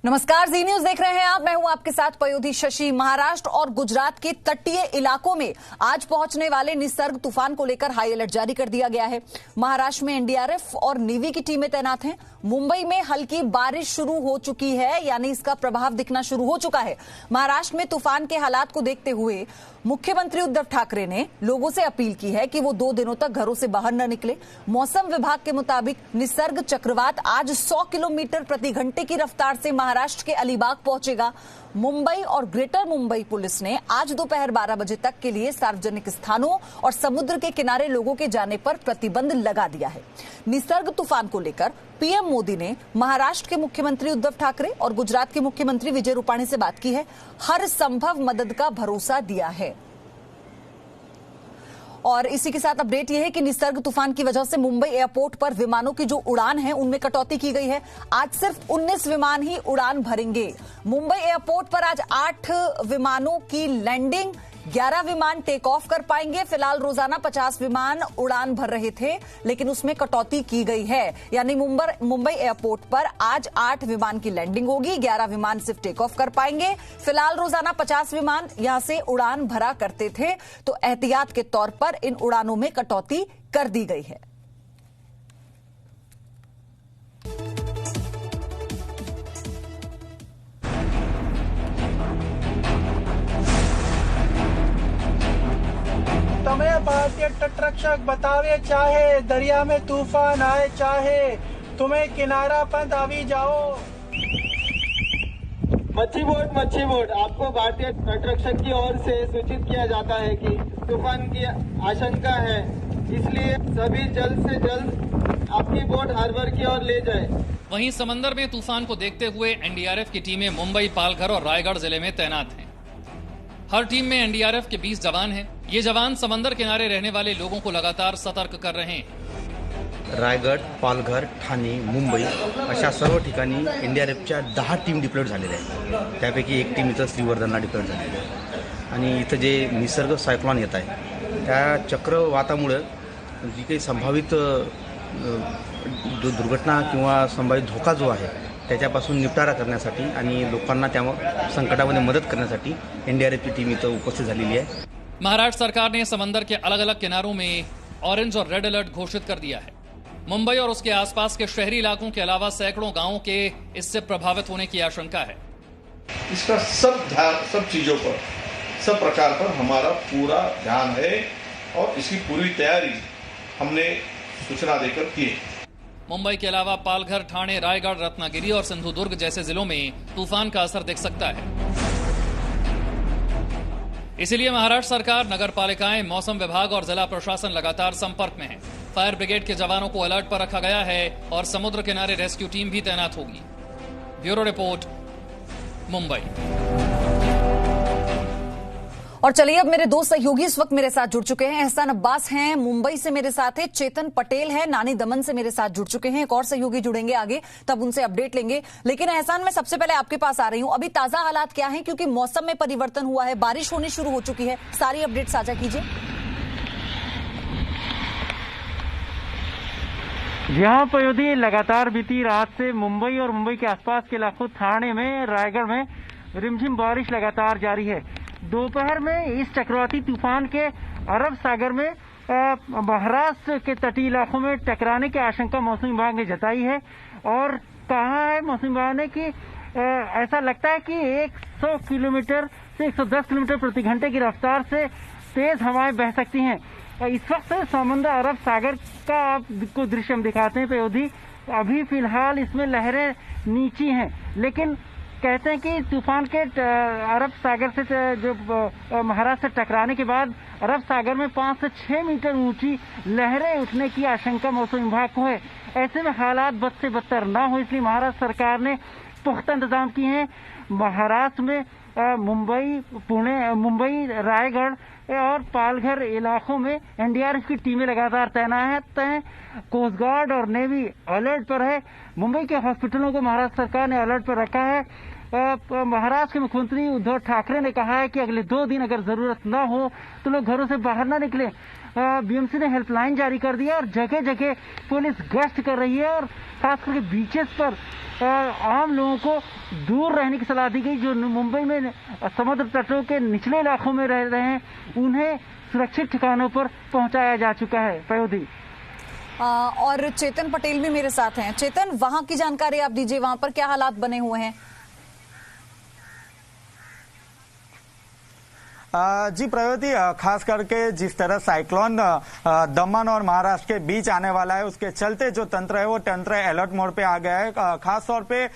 नमस्कार, जी न्यूज देख रहे हैं आप। मैं हूं आपके साथ पयोधी शशि। महाराष्ट्र और गुजरात के तटीय इलाकों में आज पहुंचने वाले निसर्ग तूफान को लेकर हाई अलर्ट जारी कर दिया गया है। महाराष्ट्र में एनडीआरएफ और नेवी की टीमें तैनात हैं। मुंबई में हल्की बारिश शुरू हो चुकी है, यानी इसका प्रभाव दिखना शुरू हो चुका है। महाराष्ट्र में तूफान के हालात को देखते हुए मुख्यमंत्री उद्धव ठाकरे ने लोगों से अपील की है कि वो 2 दिनों तक घरों से बाहर न निकले। मौसम विभाग के मुताबिक निसर्ग चक्रवात आज 100 किलोमीटर प्रति घंटे की रफ्तार से महाराष्ट्र के अलीबाग पहुंचेगा। मुंबई और ग्रेटर मुंबई पुलिस ने आज दोपहर 12 बजे तक के लिए सार्वजनिक स्थानों और समुद्र के किनारे लोगों के जाने पर प्रतिबंध लगा दिया है। निसर्ग तूफान को लेकर पीएम मोदी ने महाराष्ट्र के मुख्यमंत्री उद्धव ठाकरे और गुजरात के मुख्यमंत्री विजय रूपाणी से बात की है। हर संभव मदद का भरोसा दिया है। और इसी के साथ अपडेट यह है कि निसर्ग तूफान की वजह से मुंबई एयरपोर्ट पर विमानों की जो उड़ान है उनमें कटौती की गई है। आज सिर्फ 19 विमान ही उड़ान भरेंगे। मुंबई एयरपोर्ट पर आज 8 विमानों की लैंडिंग, 11 विमान टेक ऑफ कर पाएंगे। फिलहाल रोजाना 50 विमान उड़ान भर रहे थे, लेकिन उसमें कटौती की गई है। यानी मुंबई एयरपोर्ट पर आज 8 विमान की लैंडिंग होगी, 11 विमान सिर्फ टेक ऑफ कर पाएंगे। फिलहाल रोजाना 50 विमान यहां से उड़ान भरा करते थे, तो एहतियात के तौर पर इन उड़ानों में कटौती कर दी गई है। तुम्हें भारतीय तटरक्षक बतावे, चाहे दरिया में तूफान आए, चाहे तुम्हें किनारा पंथ आवी जाओ। मच्छी बोट आपको भारतीय तटरक्षक की ओर से सूचित किया जाता है कि तूफान की आशंका है, इसलिए सभी जल्द से जल्द अपनी बोट हार्बर की ओर ले जाए। वहीं समंदर में तूफान को देखते हुए एनडीआरएफ की टीमें मुंबई, पालघर और रायगढ़ जिले में तैनात हैं। हर टीम में एनडीआरएफ के 20 जवान हैं। ये जवान समंदर किनारे रहने वाले लोगों को लगातार सतर्क कर रहे हैं। रायगड, पालघर, ठाणे, मुंबई अशा सर्व ठिकाणी एनडीआरएफच्या 10 टीम डिप्लॉयड झालेल्या आहेत। त्यापैकी एक टीम इथं श्रीवर्धनला डिप्लॉयड झालेली आहे। आणि इथं जे निसर्ग सायक्लॉन येत आहे त्या चक्रवातामुळे जी काही संभावित दुर्घटना किंवा संभावित धोका जो आहे त्याच्यापासून निपटारा करण्यासाठी आणि लोकांना त्या संकटामध्ये मदत करण्यासाठी एनडीआरएफची टीम इथं उपस्थित झालेली आहे। महाराष्ट्र सरकार ने समंदर के अलग अलग किनारों में ऑरेंज और रेड अलर्ट घोषित कर दिया है। मुंबई और उसके आसपास के शहरी इलाकों के अलावा सैकड़ों गांवों के इससे प्रभावित होने की आशंका है। इसका सब चीजों पर, सब प्रकार पर हमारा पूरा ध्यान है और इसकी पूरी तैयारी हमने सूचना देकर की है। मुंबई के अलावा पालघर, ठाणे, रायगढ़, रत्नागिरी और सिंधुदुर्ग जैसे जिलों में तूफान का असर दिख सकता है। इसीलिए महाराष्ट्र सरकार, नगर पालिकाएं, मौसम विभाग और जिला प्रशासन लगातार संपर्क में है। फायर ब्रिगेड के जवानों को अलर्ट पर रखा गया है और समुद्र किनारे रेस्क्यू टीम भी तैनात होगी। Bureau report, Mumbai. और चलिए, अब मेरे 2 सहयोगी इस वक्त मेरे साथ जुड़ चुके हैं। एहसान अब्बास हैं मुंबई से मेरे साथ है, चेतन पटेल है नानी दमन से मेरे साथ जुड़ चुके हैं। एक और सहयोगी जुड़ेंगे आगे, तब उनसे अपडेट लेंगे। लेकिन एहसान, मैं सबसे पहले आपके पास आ रही हूं। अभी ताजा हालात क्या हैं, क्योंकि मौसम में परिवर्तन हुआ है, बारिश होनी शुरू हो चुकी है। सारी अपडेट साझा कीजिए। यहाँ पयोधी लगातार बीती रात से मुंबई और मुंबई के आसपास के इलाकों, ठाणे में, रायगढ़ में रिमझिम बारिश लगातार जारी है। दोपहर में इस चक्रवाती तूफान के अरब सागर में महाराष्ट्र के तटीय इलाकों में टकराने की आशंका मौसम विभाग ने जताई है और कहा है मौसम विभाग ने कि ऐसा लगता है कि 100 किलोमीटर से 110 किलोमीटर प्रति घंटे की रफ्तार से तेज हवाएं बह सकती हैं। इस वक्त समुद्र अरब सागर का आपको दृश्य हम दिखाते हैं पयोधी। अभी फिलहाल इसमें लहरें नीची हैं, लेकिन कहते हैं कि तूफान के अरब सागर से जो महाराष्ट्र से टकराने के बाद अरब सागर में 5 से 6 मीटर ऊंची लहरें उठने की आशंका मौसम विभाग को है। ऐसे में हालात बद से बदतर ना हो, इसलिए महाराष्ट्र सरकार ने पुख्ता इंतजाम किए हैं। महाराष्ट्र में मुंबई, रायगढ़ और पालघर इलाकों में एनडीआरएफ की टीमें लगातार तैनात हैं। कोस्ट गार्ड और नेवी अलर्ट पर है। मुंबई के हॉस्पिटलों को महाराष्ट्र सरकार ने अलर्ट पर रखा है। महाराष्ट्र के मुख्यमंत्री उद्धव ठाकरे ने कहा है कि अगले 2 दिन अगर जरूरत न हो तो लोग घरों से बाहर न निकले। बीएमसी ने हेल्पलाइन जारी कर दिया और जगह जगह पुलिस गश्त कर रही है और खास करके बीचेस पर आम लोगों को दूर रहने की सलाह दी गई। जो मुंबई में समुद्र तटों के निचले इलाकों में रह रहे हैं उन्हें सुरक्षित ठिकानों पर पहुंचाया जा चुका है। पयोधी और चेतन पटेल भी मेरे साथ हैं। चेतन, वहां की जानकारी आप दीजिए, वहां पर क्या हालात बने हुए हैं? जी प्रयोति, खास करके जिस तरह साइक्लोन दमन और महाराष्ट्र के बीच आने वाला है उसके चलते जो तंत्र है वो तंत्र अलर्ट मोड पे आ गया है। खास तौर पे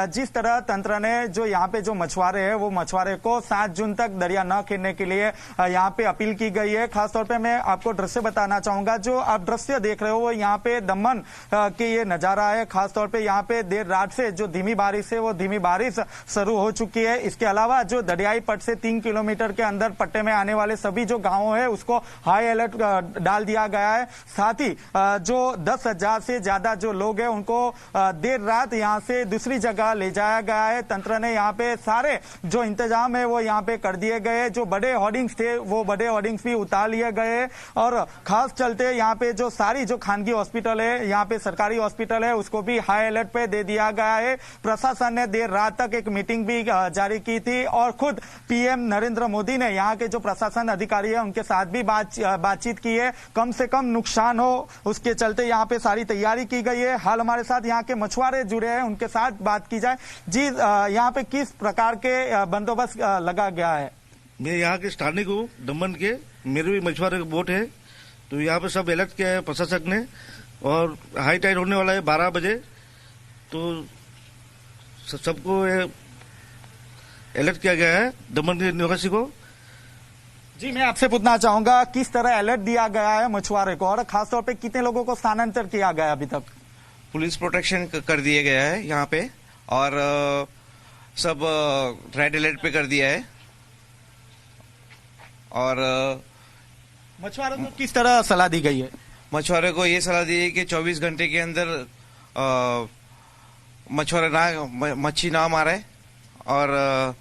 जिस तरह तंत्र ने जो यहाँ पे जो मछुआरे हैं वो मछुआरे को 7 जून तक दरिया न खेलने के लिए यहाँ पे अपील की गई है। खास तौर पे मैं आपको दृश्य बताना चाहूंगा। जो आप दृश्य देख रहे हो वो यहाँ पे दमन के ये नजारा है। खास तौर पे यहाँ पे देर रात से जो धीमी बारिश है वो धीमी बारिश शुरू हो चुकी है। इसके अलावा जो दरियाई पट से 3 किलोमीटर के अंदर पट्टे में आने वाले सभी जो गांव है उसको हाई अलर्ट डाल दिया गया है। साथ ही जो 10,000 से ज्यादा जो लोग हैं उनको देर रात यहां से दूसरी जगह ले जाया गया है। तंत्र ने यहां पे सारे जो इंतजाम है वो यहां पे कर दिए गए। जो बड़े होर्डिंग्स थे वो बड़े होर्डिंग्स भी उतार लिए गए और खास चलते यहां पे जो सारी जो खानगी हॉस्पिटल है, यहां पे सरकारी हॉस्पिटल है, उसको भी हाई अलर्ट पे दे दिया गया है। प्रशासन ने देर रात तक एक मीटिंग भी जारी की थी और खुद पीएम नरेंद्र मोदी ने यहाँ के जो प्रशासन अधिकारी है उनके साथ भी बातचीत की है। कम से कम नुकसान हो उसके चलते यहाँ पे सारी तैयारी की गई है। हाल हमारे साथ यहाँ के मछुआरे जुड़े हैं, उनके साथ बात की जाए। जी, यहाँ पे किस प्रकार के बंदोबस्त लगा गया है? मैं यहाँ के स्थानिक हूँ, दमन के। मेरे भी मछुआरे बोट है, तो यहाँ पे सब अलर्ट किया है प्रशासक ने और हाई टाइड होने वाला है 12 बजे, तो सबको अलर्ट किया गया है दमन के निवासी को। जी, मैं आपसे पूछना चाहूंगा किस तरह अलर्ट दिया गया है मछुआरे को और खासतौर पे कितने लोगों को स्थानांतरित किया गया अभी तक? पुलिस प्रोटेक्शन कर दिया गया है यहाँ पे और सब रेड अलर्ट पे कर दिया है। और मछुआरों को किस तरह सलाह दी गई है? मछुआरे को ये सलाह दी है कि 24 घंटे के अंदर मच्छी ना मारे और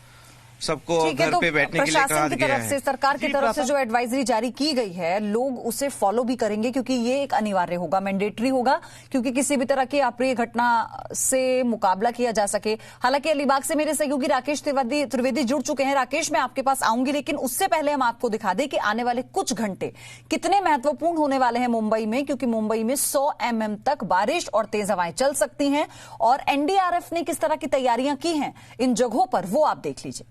सबको घर पे बैठने के लिए कहा गया है। सरकार की तरफ से जो एडवाइजरी जारी की गई है लोग उसे फॉलो भी करेंगे क्योंकि ये एक अनिवार्य होगा, मैंडेटरी होगा, क्योंकि किसी भी तरह की अप्रिय घटना से मुकाबला किया जा सके। हालांकि अलीबाग से मेरे सहयोगी राकेश त्रिवेदी जुड़ चुके हैं। राकेश, मैं आपके पास आऊंगी, लेकिन उससे पहले हम आपको दिखा दें कि आने वाले कुछ घंटे कितने महत्वपूर्ण होने वाले हैं मुंबई में, क्योंकि मुंबई में 100 mm तक बारिश और तेज हवाएं चल सकती हैं और एनडीआरएफ ने किस तरह की तैयारियां की हैं इन जगहों पर वो आप देख लीजिए।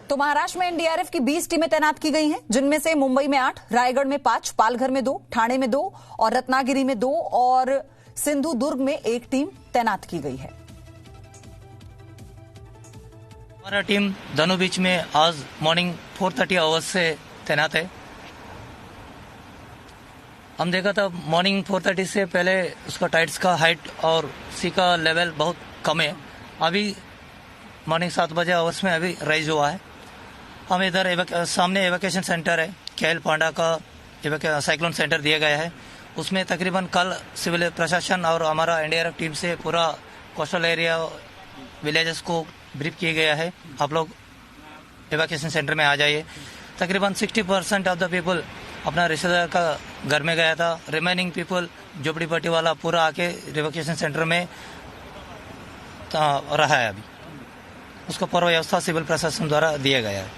तो महाराष्ट्र में एनडीआरएफ की 20 टीमें तैनात की गई हैं, जिनमें से मुंबई में 8, रायगढ़ में 5, पालघर में 2, ठाणे में 2 और रत्नागिरी में 2 और सिंधु दुर्ग में 1 टीम तैनात की गई है। हमारा टीम धनु बीच में आज मॉर्निंग 4:30 आवर्स से तैनात है। हम देखा था मॉर्निंग 4:30 से पहले उसका टाइड्स का हाइट और सी का लेवल बहुत कम है। अभी मॉर्निंग 7 बजे आवर्स में अभी राइज हुआ है। हम इधर सामने एवैक्यूएशन सेंटर है, केएल पांडा का साइक्लोन सेंटर दिया गया है। उसमें तकरीबन कल सिविल प्रशासन और हमारा एनडीआरएफ टीम से पूरा कोस्टल एरिया विलेजेस को ब्रीफ किया गया है। आप लोग एवैक्यूएशन सेंटर में आ जाइए। तकरीबन 60% ऑफ द पीपल अपना रिश्तेदार का घर में गया था। रिमेनिंग पीपल झोपड़ी पट्टी वाला पूरा आके एवैक्यूएशन सेंटर में रहा है। अभी उसको पूर्व व्यवस्था सिविल प्रशासन द्वारा दिया गया है।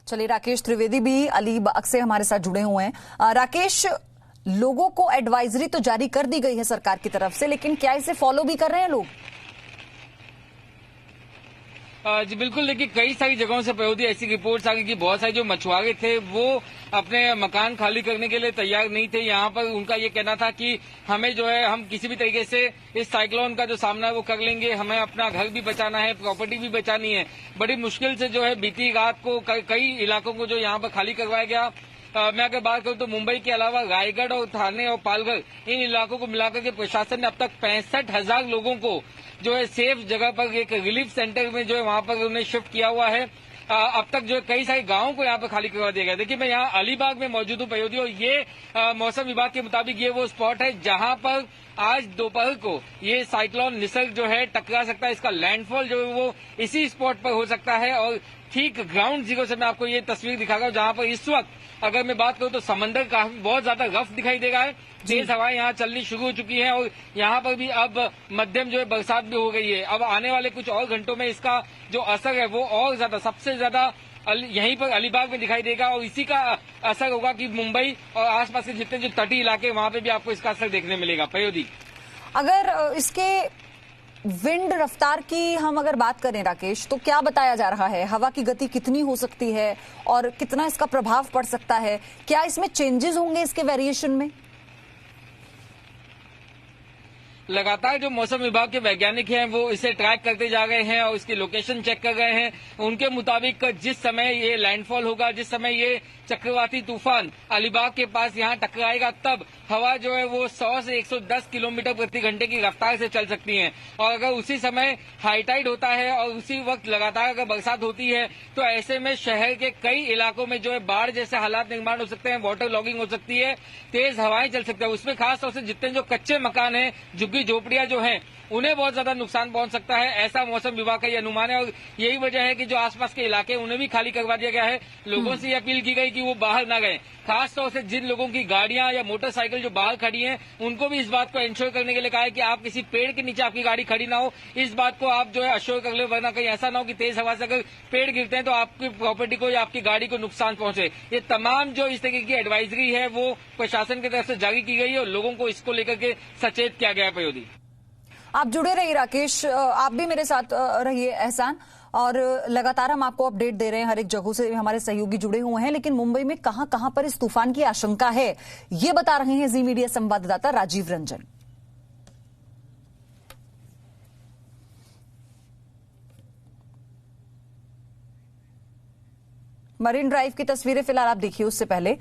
चलिए, राकेश त्रिवेदी भी अलीबाग से हमारे साथ जुड़े हुए हैं। राकेश, लोगों को एडवाइजरी तो जारी कर दी गई है सरकार की तरफ से, लेकिन क्या इसे फॉलो भी कर रहे हैं लोग? जी बिल्कुल। देखिए, कई सारी जगहों से पयोधी ऐसी रिपोर्ट्स आ गई कि बहुत सारे जो मछुआरे थे वो अपने मकान खाली करने के लिए तैयार नहीं थे। यहाँ पर उनका ये कहना था कि हमें जो है हम किसी भी तरीके से इस साइक्लोन का जो सामना है वो कर लेंगे, हमें अपना घर भी बचाना है, प्रॉपर्टी भी बचानी है। बड़ी मुश्किल से जो है बीती रात को कई इलाकों को जो यहाँ पर खाली करवाया गया। मैं अगर बात करूं तो मुंबई के अलावा रायगढ़ और ठाणे और पालघर इन इलाकों को मिलाकर के प्रशासन ने अब तक 65,000 लोगों को जो है सेफ जगह पर एक रिलीफ सेंटर में जो है वहां पर उन्हें शिफ्ट किया हुआ है। अब तक जो कई सारे गांवों को यहाँ पर खाली करवा दिया गया। देखिए, मैं यहाँ अलीबाग में मौजूद हूँ पयोधी, और ये मौसम विभाग के मुताबिक ये वो स्पॉट है जहां पर आज दोपहर को ये साइक्लोन निसर्ग जो है टकरा सकता है। इसका लैंडफॉल जो है वो इसी स्पॉट पर हो सकता है। और ठीक ग्राउंड जीरो से मैं आपको ये तस्वीर दिखा रहा हूँ जहां पर इस वक्त अगर मैं बात करूं तो समंदर काफी बहुत ज्यादा रफ दिखाई दे रहा है। तेज हवाएं यहाँ चलनी शुरू हो चुकी हैं और यहाँ पर भी अब मध्यम जो है बरसात भी हो गई है। अब आने वाले कुछ और घंटों में इसका जो असर है वो और ज्यादा, सबसे ज्यादा यहीं पर अलीबाग में दिखाई देगा, और इसी का असर होगा कि मुंबई और आसपास के जितने जो तटीय इलाके वहां पे भी आपको इसका असर देखने मिलेगा। पयोधी, अगर इसके विंड रफ्तार की हम अगर बात करें राकेश, तो क्या बताया जा रहा है? हवा की गति कितनी हो सकती है और कितना इसका प्रभाव पड़ सकता है? क्या इसमें चेंजेस होंगे इसके वेरिएशन में? लगातार जो मौसम विभाग के वैज्ञानिक हैं वो इसे ट्रैक करते जा रहे हैं और इसकी लोकेशन चेक कर रहे हैं। उनके मुताबिक जिस समय ये लैंडफॉल होगा, जिस समय ये चक्रवाती तूफान अलीबाग के पास यहाँ टकराएगा, तब हवा जो है वो 100 से 110 किलोमीटर प्रति घंटे की रफ्तार से चल सकती है। और अगर उसी समय हाई टाइड होता है और उसी वक्त लगातार अगर बरसात होती है तो ऐसे में शहर के कई इलाकों में जो है बाढ़ जैसे हालात निर्माण हो सकते हैं, वाटर लॉगिंग हो सकती है, तेज हवाएं चल सकती है। उसमें खासतौर से जितने जो कच्चे मकान हैं, झुग्गी झोपड़ियां जो हैं, उन्हें बहुत ज्यादा नुकसान पहुंच सकता है, ऐसा मौसम विभाग का ये अनुमान है। और यही वजह है कि जो आसपास के इलाके उन्हें भी खाली करवा दिया गया है। लोगों से ये अपील की गई कि वो बाहर ना गए। खासतौर से जिन लोगों की गाड़ियां या मोटरसाइकिल जो बाहर खड़ी हैं, उनको भी इस बात को इंश्योर करने के लिए कहा है कि आप किसी पेड़ के नीचे आपकी गाड़ी खड़ी ना हो। इस बात को आप जो है अश्योर कर ले, वरना कहीं ऐसा ना हो कि तेज हवा से अगर पेड़ गिरते हैं तो आपकी प्रॉपर्टी को या आपकी गाड़ी को नुकसान पहुंचे। ये तमाम जो इस तरीके की एडवाइजरी है वो प्रशासन की तरफ से जारी की गई है और लोगों को इसको लेकर के सचेत किया गया है। पयोधी, आप जुड़े रहिए राकेश, आप भी मेरे साथ रहिए एहसान, और लगातार हम आपको अपडेट दे रहे हैं। हर एक जगह से हमारे सहयोगी जुड़े हुए हैं, लेकिन मुंबई में कहां कहां पर इस तूफान की आशंका है ये बता रहे हैं जी मीडिया संवाददाता राजीव रंजन। मरीन ड्राइव की तस्वीरें फिलहाल आप देखिए। उससे पहले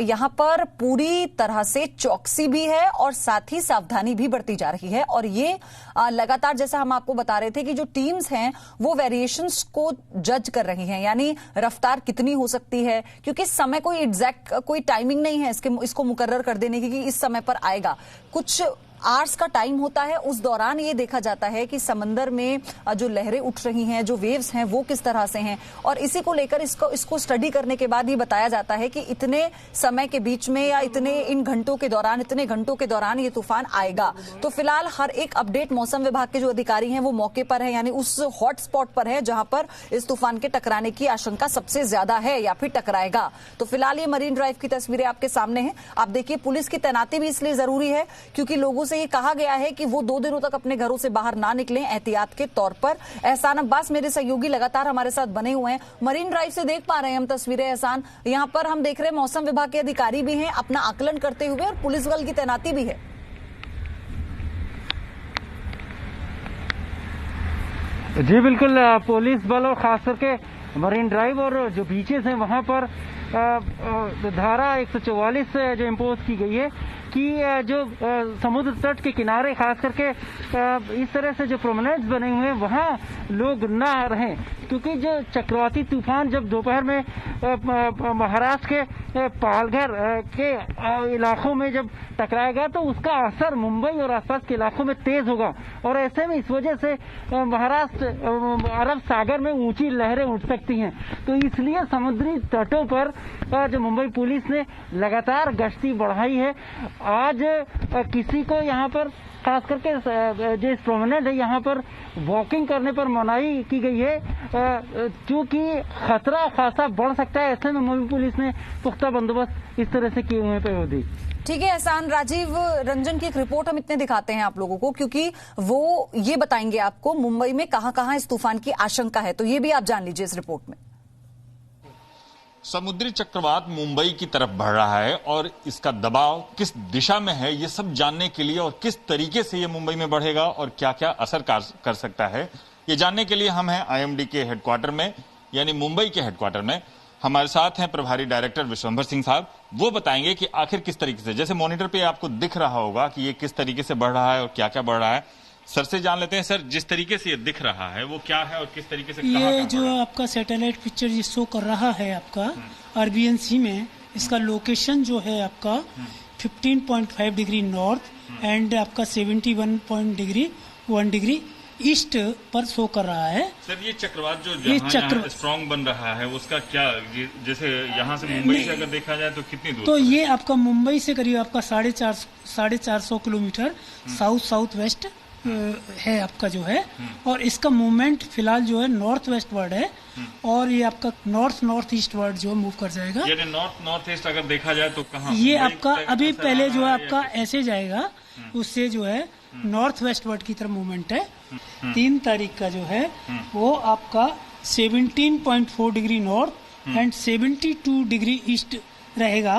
यहां पर पूरी तरह से चौकसी भी है और साथ ही सावधानी भी बरती जा रही है। और ये लगातार, जैसा हम आपको बता रहे थे कि जो टीम्स हैं वो वेरिएशंस को जज कर रही हैं, यानी रफ्तार कितनी हो सकती है, क्योंकि समय कोई एग्जैक्ट कोई टाइमिंग नहीं है इसको मुकर्रर कर देने की कि इस समय पर आएगा। कुछ आवर्स का टाइम होता है, उस दौरान ये देखा जाता है कि समंदर में जो लहरें उठ रही हैं, जो वेव्स हैं, वो किस तरह से हैं, और इसी को लेकर इसको स्टडी करने के बाद ये बताया जाता है कि इतने समय के बीच में या इतने घंटों के दौरान ये तूफान आएगा। तो फिलहाल हर एक अपडेट मौसम विभाग के जो अधिकारी हैं वो मौके पर है, यानी उस हॉट स्पॉट पर है जहां पर इस तूफान के टकराने की आशंका सबसे ज्यादा है या फिर टकराएगा। तो फिलहाल ये मरीन ड्राइव की तस्वीरें आपके सामने हैं। आप देखिए, पुलिस की तैनाती भी इसलिए जरूरी है क्योंकि लोगों से ये कहा गया है कि वो 2 दिनों तक अपने घरों से बाहर ना निकलें एहतियात के तौर पर। एहसान अब्बास मेरे सहयोगी लगातार हमारे साथ बने हुए हैं। मरीन ड्राइव से देख पा रहे हैं हम तस्वीरें। एहसान, यहां पर हम देख रहे हैं मौसम विभाग के अधिकारी भी हैं अपना आकलन करते हुए, और पुलिस बल की तैनाती भी है। जी बिल्कुल, पुलिस बल और खास करके मरीन ड्राइव और जो बीचेस हैं वहां पर धारा 144 जो इम्पोज की गई है कि जो समुद्र तट के किनारे खास करके इस तरह से जो प्रोमेनेड्स बने हुए हैं वहां लोग ना रहें, क्योंकि जो चक्रवाती तूफान जब दोपहर में महाराष्ट्र के पालघर के इलाकों में जब टकराएगा तो उसका असर मुंबई और आसपास के इलाकों में तेज होगा, और ऐसे में इस वजह से महाराष्ट्र अरब सागर में ऊंची लहरें उठ सकती हैं। तो इसलिए समुद्री तटों पर जो मुंबई पुलिस ने लगातार गश्ती बढ़ाई है। आज किसी को यहाँ पर खास करके जो प्रोमेनेड है यहाँ पर वॉकिंग करने पर मनाही की गई है, क्योंकि खतरा खासा बढ़ सकता है। ऐसे में मुंबई पुलिस ने पुख्ता बंदोबस्त इस तरह से किए हुए हैं। ठीक है एहसान, राजीव रंजन की एक रिपोर्ट हम इतने दिखाते हैं आप लोगों को, क्योंकि वो ये बताएंगे आपको मुंबई में कहां कहां इस तूफान की आशंका है, तो ये भी आप जान लीजिए इस रिपोर्ट में। समुद्री चक्रवात मुंबई की तरफ बढ़ रहा है और इसका दबाव किस दिशा में है ये सब जानने के लिए और किस तरीके से ये मुंबई में बढ़ेगा और क्या क्या असर कर सकता है, ये जानने के लिए हम हैं IMD के हेडक्वार्टर में, यानी मुंबई के हेडक्वार्टर में। हमारे साथ हैं प्रभारी डायरेक्टर विश्वंभर सिंह साहब। वो बताएंगे कि आखिर किस तरीके से, जैसे मॉनिटर पे आपको दिख रहा होगा कि ये किस तरीके से बढ़ रहा है और क्या क्या बढ़ रहा है, सर से जान लेते हैं। सर, जिस तरीके से ये दिख रहा है वो क्या है और किस तरीके से ये जो आपका सैटेलाइट पिक्चर ये शो कर रहा है आपका अरबियन सी में, इसका लोकेशन जो है आपका 15.5 डिग्री नॉर्थ एंड आपका 71 डिग्री ईस्ट पर शो कर रहा है। सर, ये चक्रवात जो जहाँ स्ट्रॉन्ग बन रहा है उसका क्या, जैसे यहाँ से मुंबई से अगर देखा जाए तो कितनी दूर? तो ये आपका मुंबई से करीब आपका 450 किलोमीटर साउथ वेस्ट है आपका जो है, और इसका मूवमेंट फिलहाल जो है नॉर्थ वेस्ट वर्ड है, और ये आपका नॉर्थ ईस्ट वर्ड जो मूव कर जाएगा। यानी नॉर्थ ईस्ट अगर देखा जाए तो कहाँ? ये आपका अभी पहले जो है आपका ऐसे जाएगा, उससे जो है नॉर्थ वेस्ट वर्ड की तरफ मूवमेंट है। 3 तारीख का जो है वो आपका 17.4 degree north and 72 degree east रहेगा,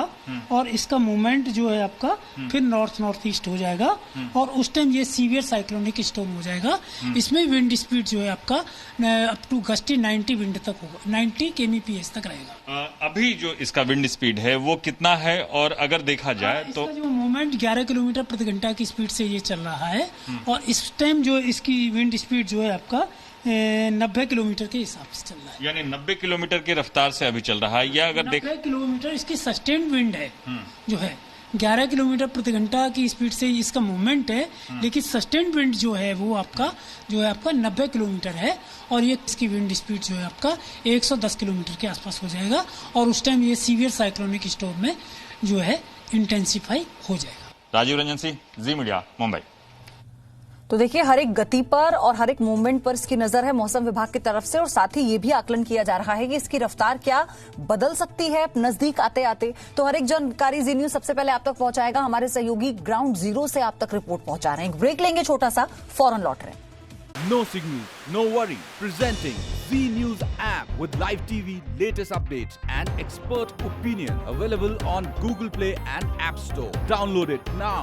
और इसका मूवमेंट जो है आपका फिर नॉर्थ ईस्ट हो जाएगा, और उस टाइम ये सीवियर साइक्लोनिक स्टॉर्म हो जाएगा। इसमें विंड स्पीड जो है आपका अप टू गस्टी 90 विंड तक होगा, 90 kmph तक रहेगा। अभी जो इसका विंड स्पीड है वो कितना है, और अगर देखा जाए तो इसका जो मूवमेंट 11 किलोमीटर प्रति घंटा की स्पीड से ये चल रहा है, और इस टाइम जो इसकी विंड स्पीड जो है आपका 90 किलोमीटर के हिसाब से चल रहा है। यानी 90 किलोमीटर की रफ्तार से अभी चल रहा है, या अगर 90 किलोमीटर इसकी सस्टेन्ड विंड है जो है 11 किलोमीटर प्रति घंटा की स्पीड से इसका मूवमेंट है, लेकिन सस्टेन्ड विंड जो है वो आपका 90 किलोमीटर है, और ये इसकी विंड स्पीड जो है आपका 110 किलोमीटर के आसपास हो जाएगा, और उस टाइम ये सीवियर साइक्लोनिक स्टॉर्म में जो है इंटेंसिफाई हो जाएगा। राजीव रंजन सिंह, जी मीडिया, मुंबई। तो देखिए, हर एक गति पर और हर एक मूवमेंट पर इसकी नजर है मौसम विभाग की तरफ से, और साथ ही ये भी आकलन किया जा रहा है कि इसकी रफ्तार क्या बदल सकती है नजदीक आते आते। तो हर एक जानकारी जी न्यूज सबसे पहले आप तक पहुंचाएगा हमारे सहयोगी ग्राउंड जीरो से आप तक रिपोर्ट पहुंचा रहे हैं। ब्रेक लेंगे छोटा सा, फौरन लौट रहे हैं। No signal, no worry. Presenting Z News app with live TV, latest updates and expert opinion. Available on Google Play and App Store. Download it now.